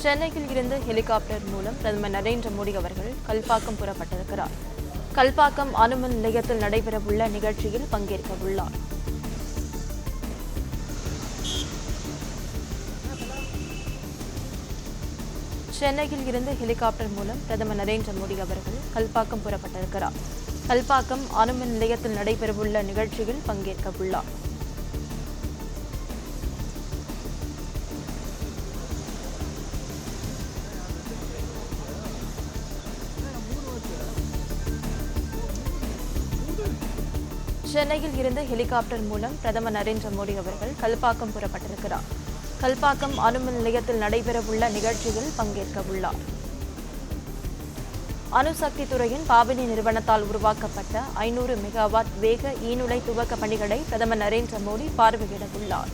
சென்னையில் இருந்து ஹெலிகாப்டர் மூலம் பிரதமர் நரேந்திர மோடி அவர்கள் கல்பாக்கம் புறப்பட்டிருக்கிறார். கல்பாக்கம் அணுமின் நிலையத்தில் நடைபெறவுள்ள நிகழ்ச்சியில் பங்கேற்க உள்ளார். சென்னையில் இருந்து ஹெலிகாப்டர் மூலம் பிரதமர் நரேந்திர மோடி அவர்கள் கல்பாக்கம் புறப்பட்டிருக்கிறார். கல்பாக்கம் அணுமின் நிலையத்தில் நடைபெறவுள்ள நிகழ்ச்சியில் பங்கேற்க உள்ளார். சென்னையில் இருந்து ஹெலிகாப்டர் மூலம் பிரதமர் நரேந்திர மோடி அவர்கள் கல்பாக்கம் புறப்பட்டிருக்கிறார். கல்பாக்கம் அணுமின் நிலையத்தில் நடைபெறவுள்ள நிகழ்ச்சியில் பங்கேற்க உள்ளார். அணுசக்தி துறையின் பாபினி நிறுவனத்தால் உருவாக்கப்பட்ட 500 மெகாவாட் வேக ஈநுழை துவக்க பணிகளை பிரதமர் நரேந்திர மோடி பார்வையிட உள்ளார்.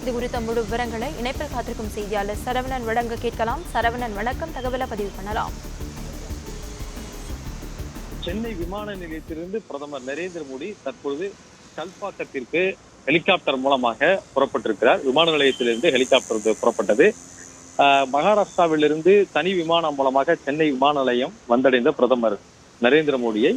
இதுகுறித்த முழு விவரங்களை இணைப்பில் காத்திருக்கும் செய்தியாளர் சரவணன் வழங்க கேட்கலாம். சரவணன் வணக்கம், தகவலை பதிவு பண்ணலாம். சென்னை விமான நிலையத்திலிருந்து பிரதமர் நரேந்திர மோடி தற்பொழுது கல்பாக்கத்திற்கு ஹெலிகாப்டர் மூலமாக புறப்பட்டிருக்கிறார். விமான நிலையத்திலிருந்து ஹெலிகாப்டர் புறப்பட்டது. மகாராஷ்டிராவிலிருந்து தனி விமானம் மூலமாக சென்னை விமான நிலையம் வந்தடைந்த பிரதமர் நரேந்திர மோடியை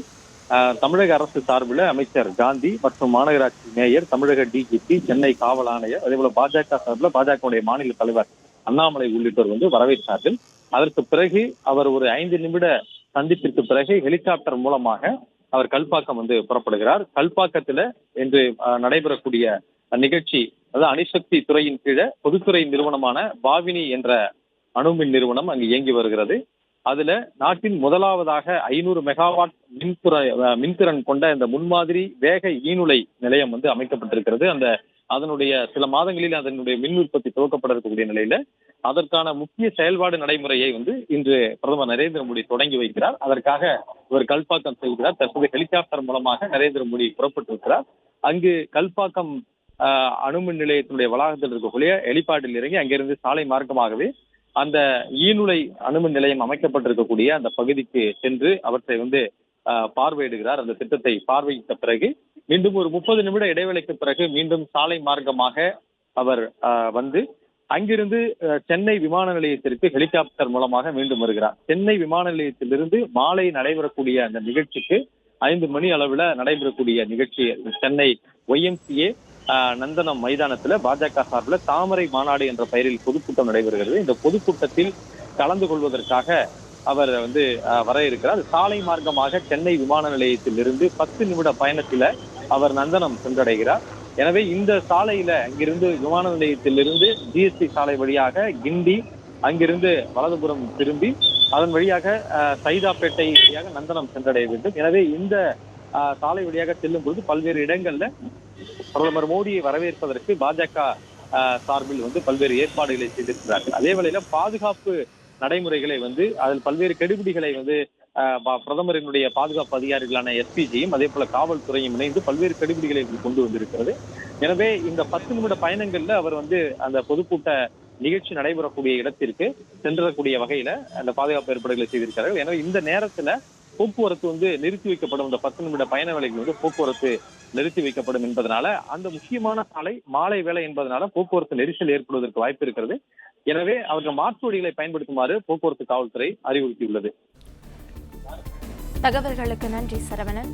தமிழக அரசு சார்பில் அமைச்சர் காந்தி மற்றும் மாநகராட்சி மேயர், தமிழக டிஜிபி, சென்னை காவல் ஆணையர், அதேபோல பாஜக சார்பில் பாஜகவுடைய மாநில தலைவர் அண்ணாமலை உள்ளிட்டோர் வரவேற்றார்கள். அதற்கு பிறகு அவர் ஒரு 5 நிமிட சந்திப்பிற்கு பிறகு ஹெலிகாப்டர் மூலமாக அவர் கல்பாக்கம் புறப்படுகிறார். கல்பாக்கத்துல இன்று நடைபெறக்கூடிய நிகழ்ச்சி, அதாவது அணுசக்தி துறையின் கீழே பொதுத்துறை நிறுவனமான பாவினி என்ற அணுமின் நிறுவனம் அங்கு இயங்கி வருகிறது. அதுல நாட்டின் முதலாவதாக 500 மெகாவாட் மின்திறன் கொண்ட இந்த முன்மாதிரி வேக ஈநுழை நிலையம் அமைக்கப்பட்டிருக்கிறது. அதனுடைய சில மாதங்களில் அதனுடைய மின் உற்பத்தி துவக்கப்பட இருக்கக்கூடிய நிலையில அதற்கான முக்கிய செயல்பாடு நடைமுறையை இன்று பிரதமர் நரேந்திர மோடி தொடங்கி வைக்கிறார். அதற்காக இவர் கல்பாக்கம் செல்கிறார். தற்போது ஹெலிகாப்டர் மூலமாக நரேந்திர மோடி புறப்பட்டிருக்கிறார். அங்கு கல்பாக்கம் அணுமின் நிலையத்தினுடைய வளாகத்தில் இருக்கக்கூடிய ஹெலிபாடில் இறங்கி அங்கிருந்து சாலை மார்க்கமாகவே அந்த ஈநுழை அணுமின் நிலையம் அமைக்கப்பட்டிருக்கக்கூடிய அந்த பகுதிக்கு சென்று அவற்றை பார்வையிடுகிறார். அந்த திட்டத்தை பார்வையிட்ட பிறகு மீண்டும் ஒரு 30 நிமிட இடைவேளைக்கு பிறகு மீண்டும் சாலை மார்க்கமாக அவர் அங்கிருந்து சென்னை விமான நிலையத்திற்கு ஹெலிகாப்டர் மூலமாக மீண்டும் வருகிறார். சென்னை விமான நிலையத்திலிருந்து மாலை நடைபெறக்கூடிய அந்த நிகழ்ச்சிக்கு 5 மணி அளவில் நடைபெறக்கூடிய நிகழ்ச்சி சென்னை YMCA நந்தனம் மைதானத்துல பாஜக சார்பில் தாமரை மாநாடு என்ற பெயரில் பொதுக்கூட்டம் நடைபெறுகிறது. இந்த பொதுக்கூட்டத்தில் கலந்து கொள்வதற்காக அவர் வர இருக்கிறார். சாலை மார்க்கமாக சென்னை விமான நிலையத்திலிருந்து 10 நிமிட பயணத்துல அவர் நந்தனம் சென்றடைகிறார். எனவே இந்த சாலையில அங்கிருந்து விமான நிலையத்திலிருந்து GST சாலை வழியாக கிண்டி, அங்கிருந்து வலதுபுறம் திரும்பி அதன் வழியாக சைதாப்பேட்டை வழியாக நந்தனம் சென்றடைய வேண்டும். எனவே இந்த சாலை வழியாக செல்லும் பொழுது பல்வேறு இடங்கள்ல பிரதமர் மோடியை வரவேற்பதற்கு பாஜக சார்பில் பல்வேறு ஏற்பாடுகளை செய்திருக்கிறார்கள். அதே வேளையில பாதுகாப்பு நடைமுறைகளை அதில் பல்வேறு கெடுபிடிகளை பிரதமரினுடைய பாதுகாப்பு அதிகாரிகளான SPGயும் அதே போல காவல்துறையும் இணைந்து பல்வேறு கெடுபிடிகளை கொண்டு வந்திருக்கிறது. எனவே இந்த 10 நிமிட பயணங்கள்ல அவர் அந்த பொதுக்கூட்ட நிகழ்ச்சி நடைபெறக்கூடிய இடத்திற்கு சென்றக்கூடிய வகையில அந்த பாதுகாப்பு ஏற்பாடுகளை செய்திருக்கிறார்கள். எனவே இந்த நேரத்துல போக்குவரத்து நிறுத்தி வைக்கப்படும். இந்த 10 நிமிட பயண வேலைக்கு போக்குவரத்து நிறுத்தி வைக்கப்படும் என்பதனால அந்த முக்கியமான சாலை மாலை வேலை என்பதனால போக்குவரத்து நெரிசல் ஏற்படுவதற்கு வாய்ப்பு இருக்கிறது. எனவே அவர்கள் மாற்று வழிகளை பயன்படுத்துமாறு போக்குவரத்து காவல்துறை அறிவுறுத்தியுள்ளது. தகவல்களுக்கு நன்றி சரவணன்.